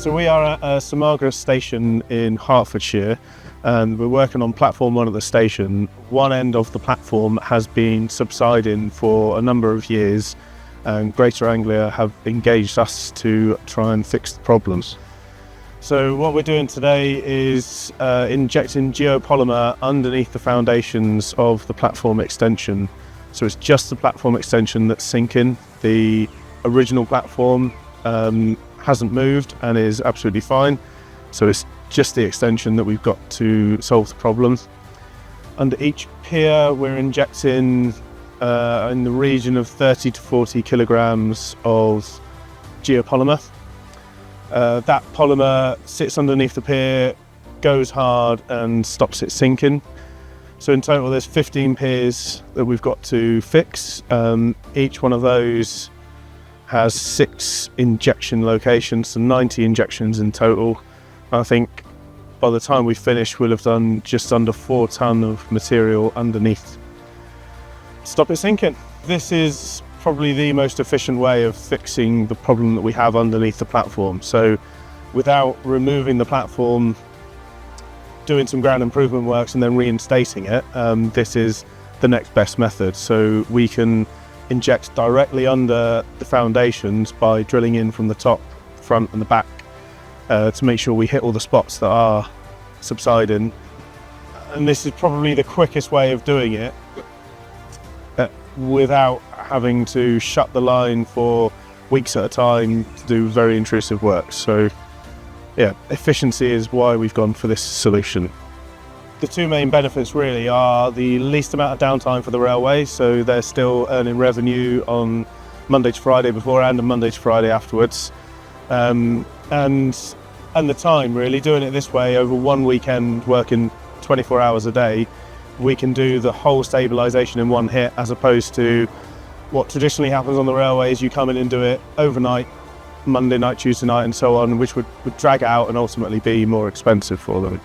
So we are at St Margarets Station in Hertfordshire, and we're working on platform 1 at the station. One end of the platform has been subsiding for a number of years, and Greater Anglia have engaged us to try and fix the problems. So what we're doing today is injecting geopolymer underneath the foundations of the platform extension. So it's just the platform extension that's sinking. The original platform hasn't moved and is absolutely fine. So it's just the extension that we've got to solve the problem. Under each pier we're injecting in the region of 30 to 40 kilograms of geopolymer. That polymer sits underneath the pier, goes hard and stops it sinking. So in total there's 15 piers that we've got to fix. Each one of those has 6 injection locations, so 90 injections in total. I think by the time we finish we'll have done just under 4 tonne of material underneath. Stop it sinking. This is probably the most efficient way of fixing the problem that we have underneath the platform. So without removing the platform, doing some ground improvement works and then reinstating it, this is the next best method. So we can inject directly under the foundations by drilling in from the top, front and the back to make sure we hit all the spots that are subsiding. And this is probably the quickest way of doing it without having to shut the line for weeks at a time to do very intrusive work. So yeah, efficiency is why we've gone for this solution. The 2 main benefits really are the least amount of downtime for the railway, so they're still earning revenue on Monday to Friday beforehand and Monday to Friday afterwards. And the time really, doing it this way over one weekend, working 24 hours a day, we can do the whole stabilisation in one hit, as opposed to what traditionally happens on the railways. You come in and do it overnight, Monday night, Tuesday night and so on, which would drag out and ultimately be more expensive for them.